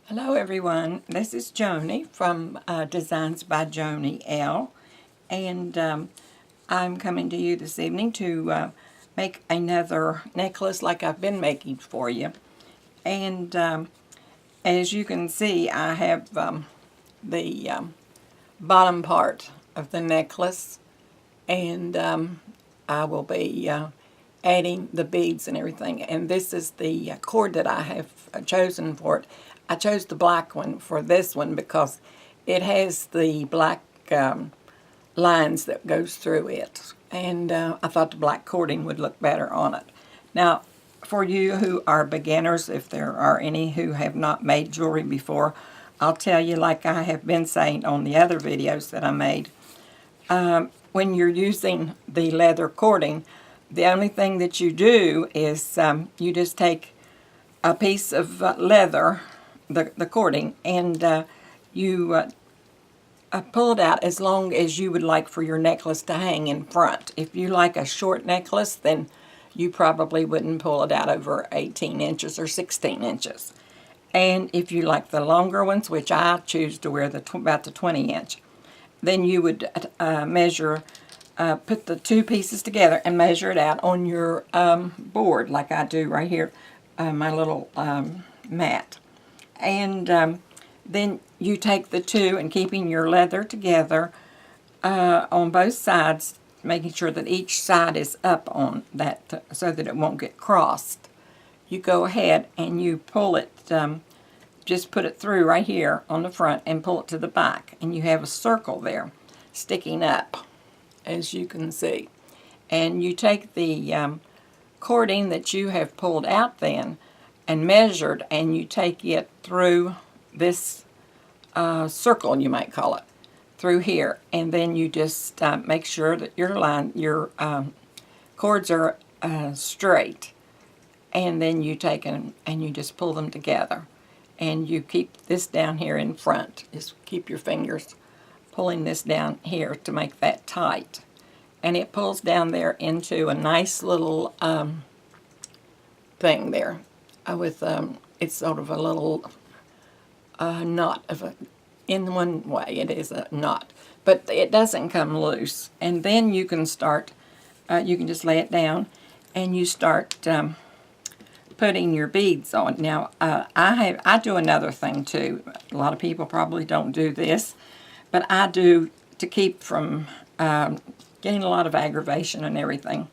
Hello everyone, this is Joni from Designs by Joni L. And I'm coming to you this evening to make another necklace like I've been making for you. And as you can see, I have the bottom part of the necklace, and I will be adding the beads and everything. And this is the cord that I have chosen for it. I chose the black one for this one because it has the black lines that goes through it. And I thought the black cording would look better on it. Now, for you who are beginners, if there are any who have not made jewelry before, I'll tell you, like I have been saying on the other videos that I made, when you're using the leather cording, the only thing that you do is you just take a piece of leather, the cording, and you pull it out as long as you would like for your necklace to hang in front. If you like a short necklace, then you probably wouldn't pull it out over 18 inches or 16 inches. And if you like the longer ones, which I choose to wear about the 20 inch, then you would measure, put the two pieces together and measure it out on your board, like I do right here, my little mat. And then you take the two and keeping your leather together on both sides, making sure that each side is up on that so that it won't get crossed. You go ahead and you pull it, just put it through right here on the front and pull it to the back, and you have a circle there sticking up, as you can see. And you take the cording that you have pulled out then and measured, and you take it through this circle, you might call it, through here, and then you just make sure that your cords are straight, and then you take them and you just pull them together, and you keep this down here in front. Just keep your fingers pulling this down here to make that tight, and it pulls down there into a nice little thing there with it's sort of a little knot in one way. It is a knot, but it doesn't come loose. And then you can start, you can just lay it down and you start putting your beads on. Now, I do another thing too. A lot of people probably don't do this, but I do to keep from getting a lot of aggravation and everything.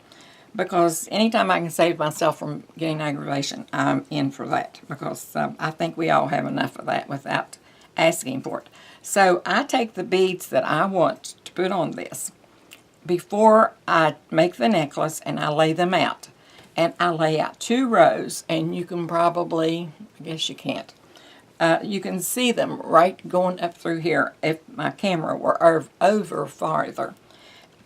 Because anytime I can save myself from getting aggravation, I'm in for that. Because I think we all have enough of that without asking for it. So I take the beads that I want to put on this before I make the necklace, and I lay them out. And I lay out 2 rows, and you can probably, I guess you can't, you can see them right going up through here if my camera were over farther.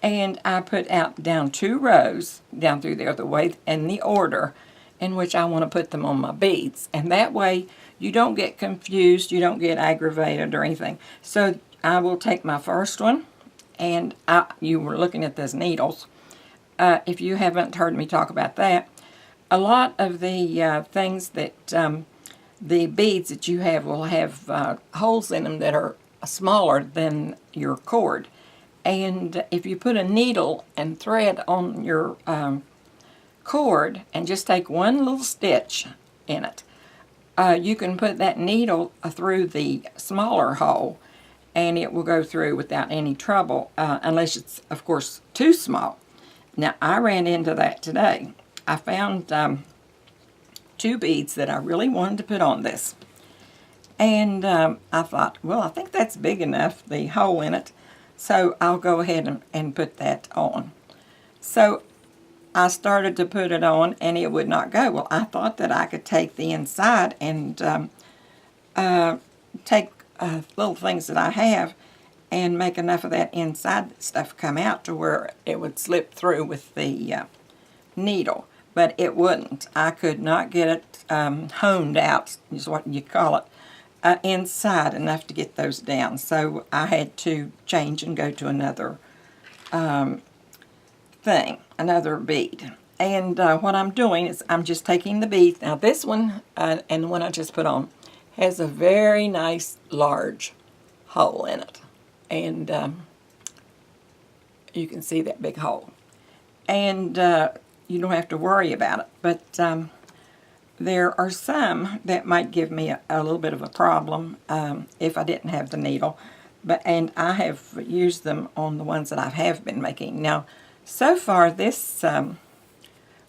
And I put out down 2 rows down through there, the way and the order in which I want to put them on my beads. And that way you don't get confused, you don't get aggravated or anything. So I will take my first one, and you were looking at those needles. If you haven't heard me talk about that, a lot of the things that the beads that you have will have holes in them that are smaller than your cord. And if you put a needle and thread on your cord and just take one little stitch in it, you can put that needle through the smaller hole, and it will go through without any trouble, unless it's, of course, too small. Now, I ran into that today. I found 2 beads that I really wanted to put on this. And I thought, well, I think that's big enough, the hole in it. So I'll go ahead and put that on. So I started to put it on, and it would not go. Well, I thought that I could take the inside and take little things that I have and make enough of that inside stuff come out to where it would slip through with the needle. But it wouldn't. I could not get it honed out, is what you call it, inside enough to get those down. So I had to change and go to another thing, another bead. And what I'm doing is I'm just taking the bead. Now this one and the one I just put on has a very nice large hole in it. And you can see that big hole. And you don't have to worry about it. But there are some that might give me a little bit of a problem if I didn't have the needle. And I have used them on the ones that I have been making. Now, so far this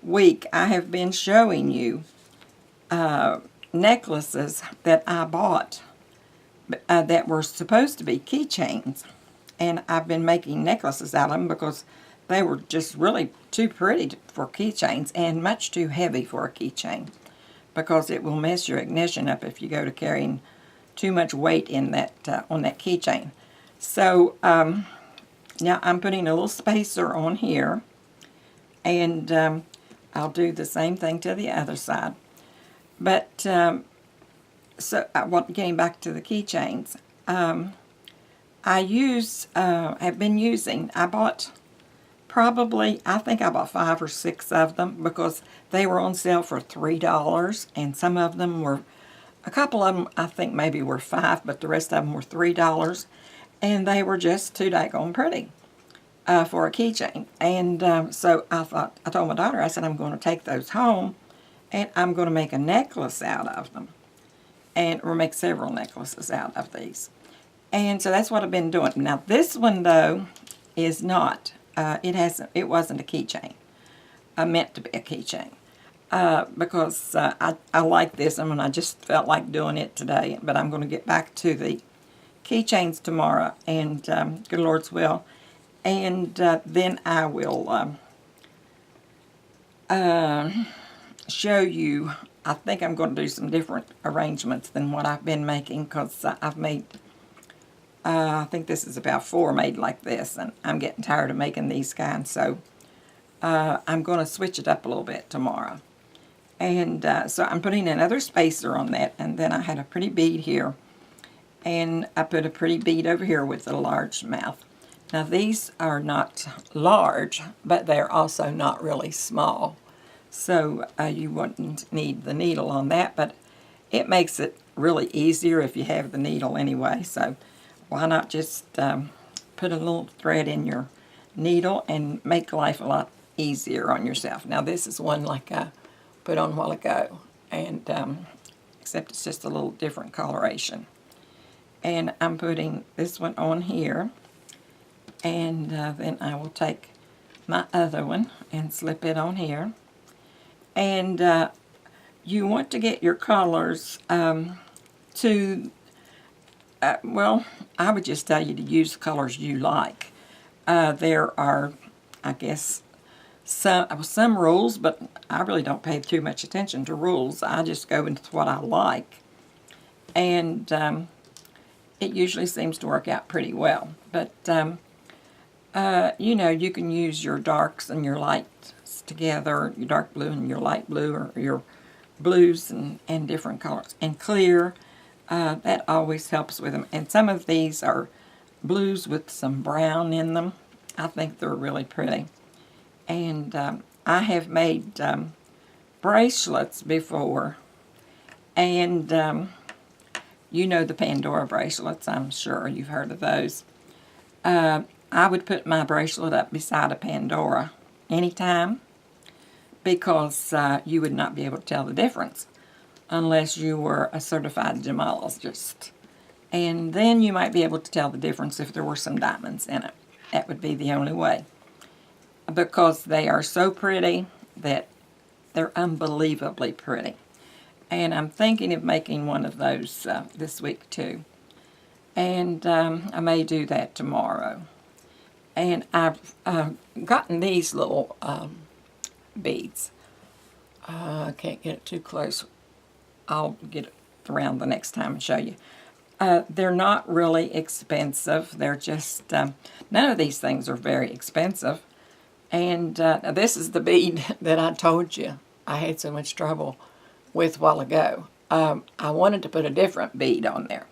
week, I have been showing you necklaces that I bought that were supposed to be keychains. And I've been making necklaces out of them because they were just really too pretty for keychains and much too heavy for a keychain, because it will mess your ignition up if you go to carrying too much weight in that on that keychain. So now I'm putting a little spacer on here, and I'll do the same thing to the other side. But so getting back to the keychains, I bought probably, I think I bought 5 or 6 of them because they were on sale for $3, and some of them were, a couple of them I think maybe were $5, but the rest of them were $3, and they were just too daggone pretty for a keychain. And so I told my daughter, I said, I'm going to take those home, and I'm going to make a necklace out of them, or make several necklaces out of these. And so that's what I've been doing. Now this one though is not. It wasn't a keychain. Meant to be a keychain. Because I like this, and I just felt like doing it today. But I'm going to get back to the keychains tomorrow, and good Lord's will. And then I will show you. I think I'm going to do some different arrangements than what I've been making, because I've made, I think this is about 4 made like this, and I'm getting tired of making these kinds, so I'm going to switch it up a little bit tomorrow. And so I'm putting another spacer on that, and then I had a pretty bead here, and I put a pretty bead over here with a large mouth. Now these are not large, but they're also not really small, so you wouldn't need the needle on that, but it makes it really easier if you have the needle anyway, so why not just put a little thread in your needle and make life a lot easier on yourself. Now this is one like I put on a while ago, and except it's just a little different coloration. And I'm putting this one on here, and then I will take my other one and slip it on here. And you want to get your colors to well, I would just tell you to use the colors you like. There are, I guess, some rules, but I really don't pay too much attention to rules. I just go into what I like. And it usually seems to work out pretty well. But, you know, you can use your darks and your lights together, your dark blue and your light blue, or your blues and different colors. And clear. That always helps with them. And some of these are blues with some brown in them. I think they're really pretty. And I have made bracelets before. And you know the Pandora bracelets. I'm sure you've heard of those. I would put my bracelet up beside a Pandora anytime, because you would not be able to tell the difference unless you were a certified gemologist. And then you might be able to tell the difference if there were some diamonds in it. That would be the only way, because they are so pretty that they're unbelievably pretty. And I'm thinking of making one of those this week too. And I may do that tomorrow. And I've gotten these little beads. I can't get it too close. I'll get it around the next time and show you. They're not really expensive. They're just, none of these things are very expensive. And this is the bead that I told you I had so much trouble with a while ago. I wanted to put a different bead on there.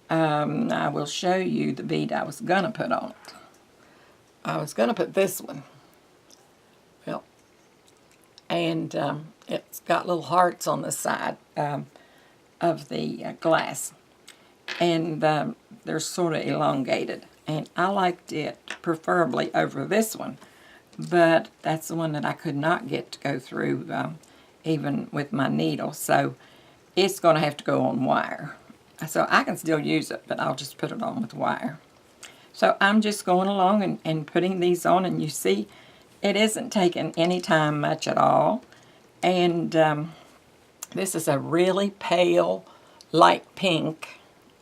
I will show you the bead I was going to put on it. I was going to put this one. Well, and it's got little hearts on the side. of the glass, and they're sort of elongated, and I liked it preferably over this one, but that's the one that I could not get to go through even with my needle, so it's going to have to go on wire. So I can still use it, but I'll just put it on with wire. So I'm just going along and putting these on, and you see it isn't taking any time much at all. And this is a really pale, light pink,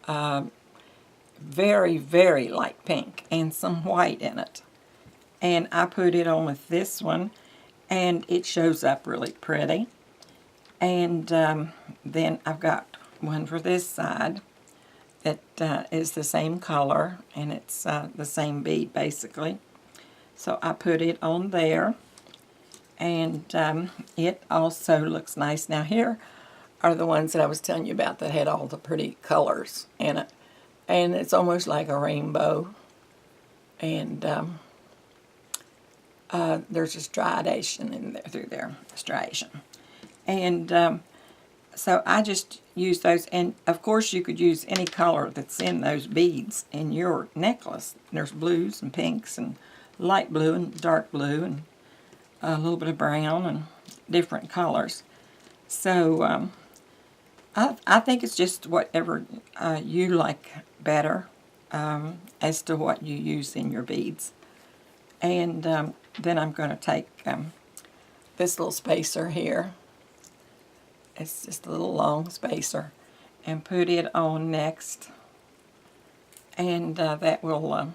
very, very light pink, and some white in it. And I put it on with this one, and it shows up really pretty. And then I've got one for this side that is the same color, and it's the same bead basically. So I put it on there, and it also looks nice. Now here are the ones that I was telling you about that had all the pretty colors in it, and it's almost like a rainbow, and there's a striation in there through there, striation, and so I just use those, and of course you could use any color that's in those beads in your necklace. There's blues and pinks and light blue and dark blue and a little bit of brown and different colors. So I think it's just whatever you like better as to what you use in your beads. And then I'm going to take this little spacer here. It's just a little long spacer, and put it on next. And that will,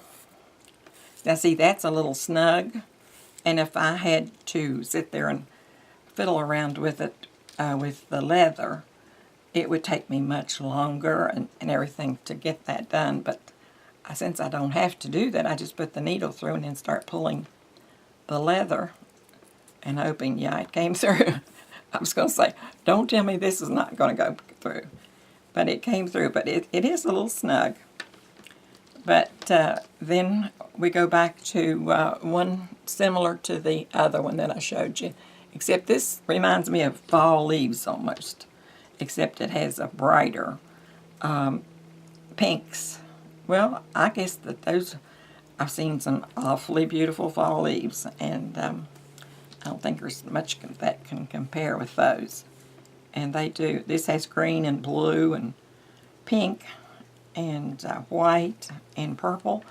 now see, that's a little snug, and if I had to sit there and fiddle around with it with the leather, it would take me much longer and everything to get that done. But since I don't have to do that, I just put the needle through and then start pulling the leather and hoping, yeah, it came through. I was going to say, don't tell me this is not going to go through. But it came through, but it is a little snug. But then we go back to one similar to the other one that I showed you, except this reminds me of fall leaves almost, except it has a brighter pinks. Well, I guess that those, I've seen some awfully beautiful fall leaves, and I don't think there's much that can compare with those. And they do. This has green and blue and pink and white and purple.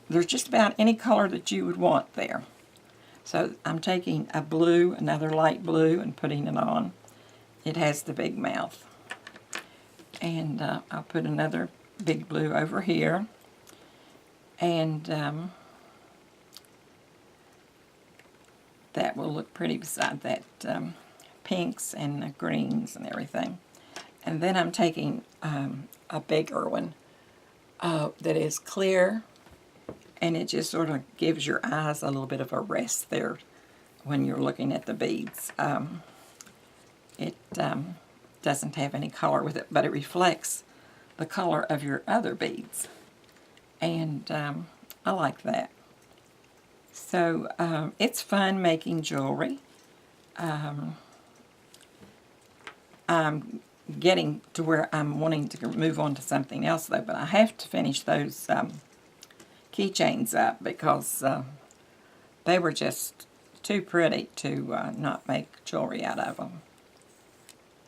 There's just about any color that you would want there. So I'm taking a blue, another light blue, and putting it on. It has the big mouth. And I'll put another big blue over here. And that will look pretty beside that pinks and greens and everything. And then I'm taking a bigger one that is clear, and it just sort of gives your eyes a little bit of a rest there when you're looking at the beads. It doesn't have any color with it, but it reflects the color of your other beads, and I like that. So it's fun making jewelry. I'm getting to where I'm wanting to move on to something else though, but I have to finish those keychains up because they were just too pretty to not make jewelry out of them.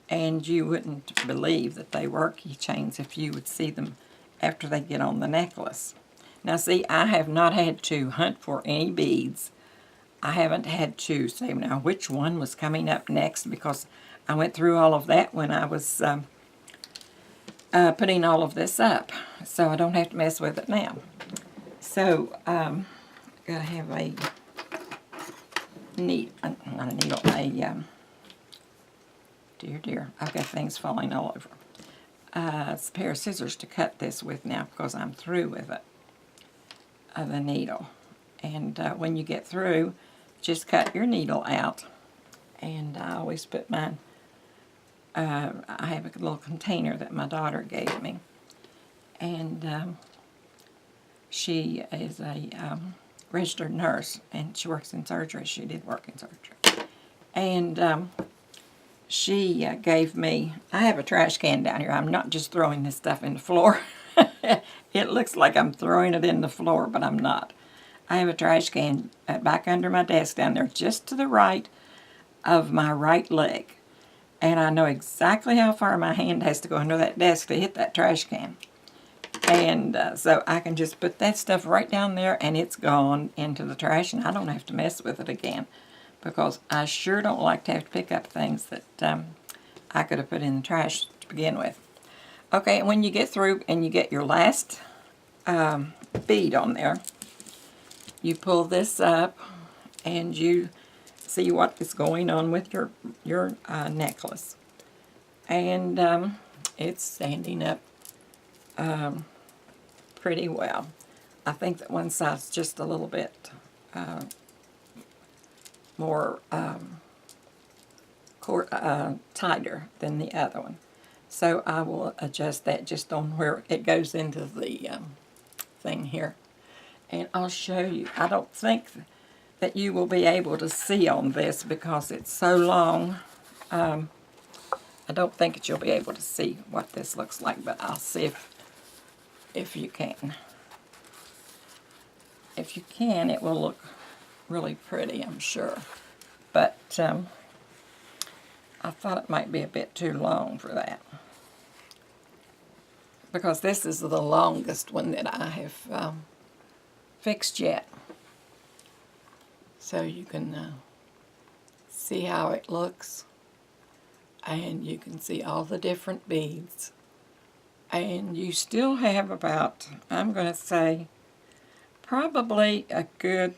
And you wouldn't believe that they were keychains if you would see them after they get on the necklace. Now see, I have not had to hunt for any beads. I haven't had to say now which one was coming up next because I went through all of that when I was putting all of this up. So I don't have to mess with it now. So I've got to have a not a needle, dear, I've got things falling all over. It's a pair of scissors to cut this with now because I'm through with it. The needle, and when you get through, just cut your needle out. And I always put mine, I have a little container that my daughter gave me, and she is a registered nurse, and she works in surgery. She did work in surgery, and she gave me, I have a trash can down here. I'm not just throwing this stuff in the floor. It looks like I'm throwing it in the floor, but I'm not. I have a trash can back under my desk down there, just to the right of my right leg. And I know exactly how far my hand has to go under that desk to hit that trash can. And so I can just put that stuff right down there, and it's gone into the trash, and I don't have to mess with it again. Because I sure don't like to have to pick up things that I could have put in the trash to begin with. Okay, and when you get through and you get your last bead on there, you pull this up and you see what is going on with your necklace. And it's standing up pretty well. I think that one side's just a little bit more tighter than the other one. So I will adjust that just on where it goes into the thing here. And I'll show you. I don't think that you will be able to see on this because it's so long. I don't think that you'll be able to see what this looks like, but I'll see if you can. If you can, it will look really pretty, I'm sure. But I thought it might be a bit too long for that. Because this is the longest one that I have fixed yet. So you can see how it looks. And you can see all the different beads. And you still have about, I'm going to say, probably a good,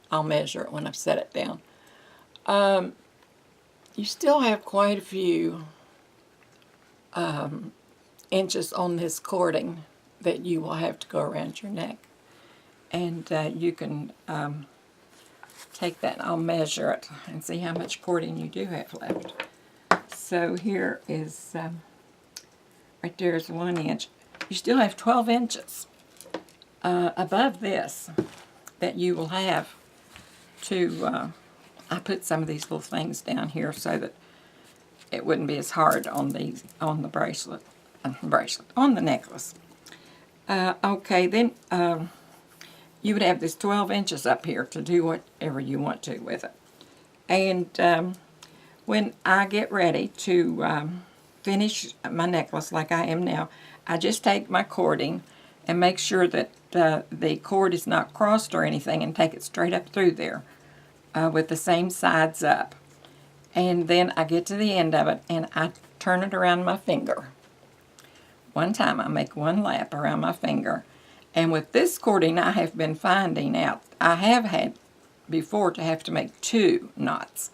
I'll measure it when I've set it down. You still have quite a few inches on this cording that you will have to go around your neck. And you can take that, I'll measure it and see how much cording you do have left. So here is, right there is 1 inch. You still have 12 inches above this that you will have to, I put some of these little things down here so that it wouldn't be as hard on these, on the bracelet, on the necklace. Okay, then you would have this 12 inches up here to do whatever you want to with it. And when I get ready to finish my necklace like I am now, I just take my cording and make sure that the cord is not crossed or anything, and take it straight up through there with the same sides up. And then I get to the end of it and I turn it around my finger. One time I make one lap around my finger. And with this cording I have been finding out, I have had before to have to make 2 knots.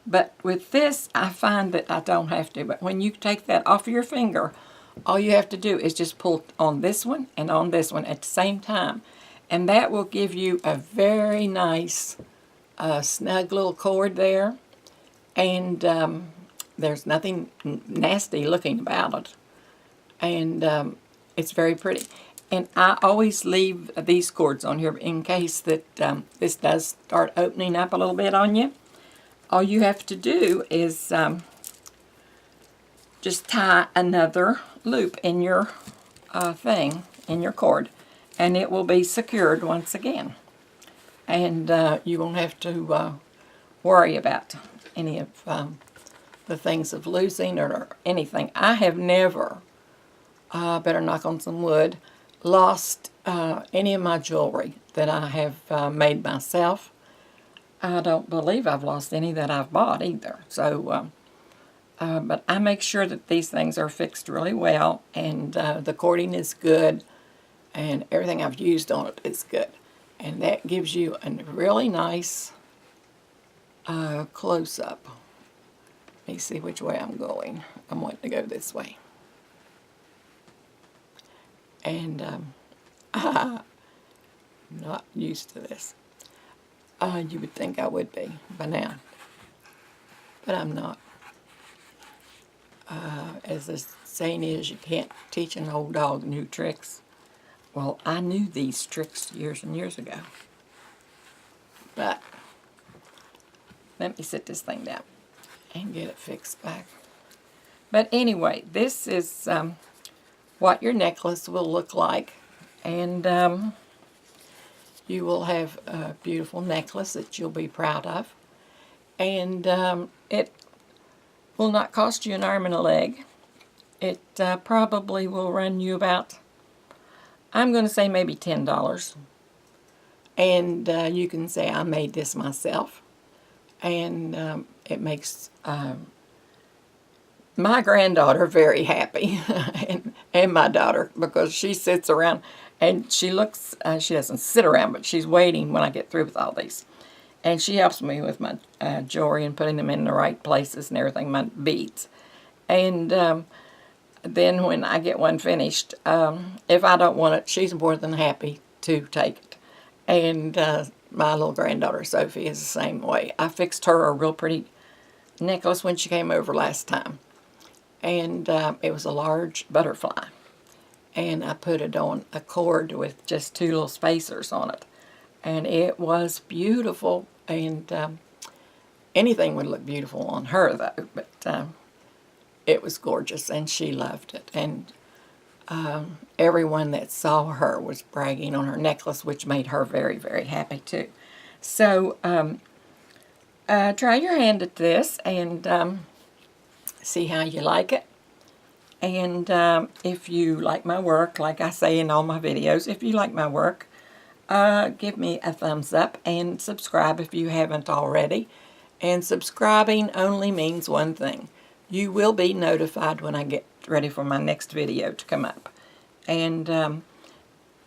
But with this I find that I don't have to. But when you take that off your finger, all you have to do is just pull on this one and on this one at the same time. And that will give you a very nice snug little cord there. And there's nothing nasty looking about it. And it's very pretty. And I always leave these cords on here in case that this does start opening up a little bit on you. All you have to do is just tie another loop in your thing, in your cord, and it will be secured once again. And you won't have to worry about any of the things of losing or anything. I have never, better knock on some wood, lost any of my jewelry that I have made myself. I don't believe I've lost any that I've bought either. So, but I make sure that these things are fixed really well, and the cording is good, and everything I've used on it is good. And that gives you a really nice close-up. Let me see which way I'm going. I'm wanting to go this way. And I'm not used to this. You would think I would be by now, but I'm not. As the saying is, you can't teach an old dog new tricks. Well, I knew these tricks years and years ago. But let me sit this thing down. and get it fixed back. But anyway, this is what your necklace will look like, and you will have a beautiful necklace that you'll be proud of, and it will not cost you an arm and a leg. It probably will run you about, I'm going to say maybe $10, and you can say I made this myself, and it makes my granddaughter very happy, and my daughter, because she sits around and she looks, she doesn't sit around, but she's waiting when I get through with all these. And she helps me with my jewelry and putting them in the right places and everything, my beads. And then when I get one finished, if I don't want it, she's more than happy to take it. And my little granddaughter Sophie is the same way. I fixed her a real pretty necklace when she came over last time. And it was a large butterfly. And I put it on a cord with just 2 little spacers on it. And it was beautiful. And anything would look beautiful on her, though. But it was gorgeous, and she loved it. And everyone that saw her was bragging on her necklace, which made her very, very happy, too. So try your hand at this and see how you like it. And if you like my work, like I say in all my videos, if you like my work, give me a thumbs up and subscribe if you haven't already. And subscribing only means one thing. You will be notified when I get ready for my next video to come up. And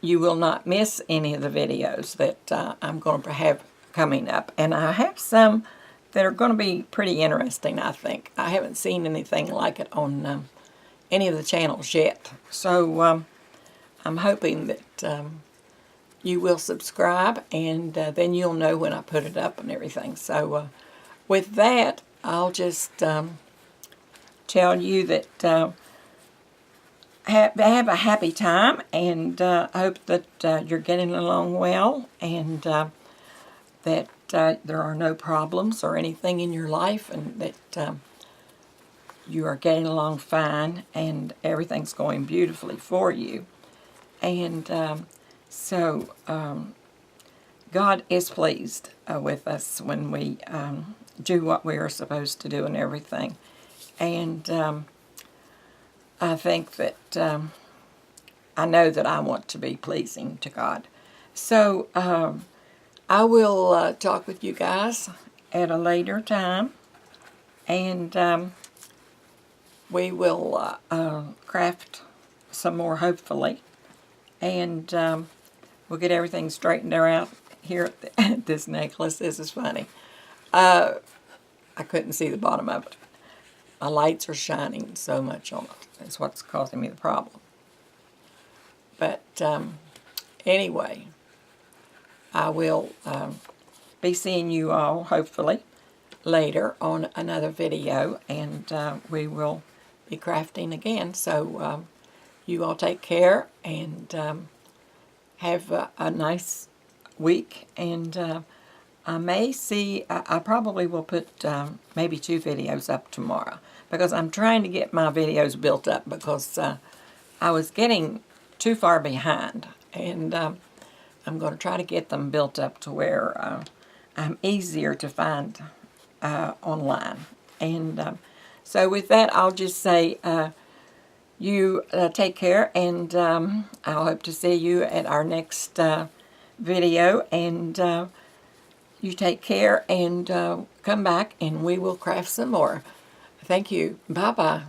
you will not miss any of the videos that I'm going to have coming up. And I have some that are going to be pretty interesting, I think. I haven't seen anything like it on any of the channels yet. So I'm hoping that you will subscribe, and then you'll know when I put it up and everything. So with that, I'll just tell you that have a happy time, and I hope that you're getting along well, and that there are no problems or anything in your life, and that you are getting along fine, and everything's going beautifully for you. And so God is pleased with us when we do what we are supposed to do and everything. And I think that I know that I want to be pleasing to God. So I will talk with you guys at a later time, and we will craft some more, hopefully, and we'll get everything straightened out here at this necklace. This is funny. I couldn't see the bottom of it. My lights are shining so much on it. That's what's causing me the problem. But anyway, I will be seeing you all, hopefully, later on another video, and we will be crafting again. So you all take care, and have a nice week. And I may see, I probably will put maybe 2 videos up tomorrow, because I'm trying to get my videos built up, because I was getting too far behind, and I'm going to try to get them built up to where I'm easier to find online. And so with that, I'll just say you take care, and I'll hope to see you at our next video. And you take care, and come back, and we will craft some more. Thank you. Bye-bye.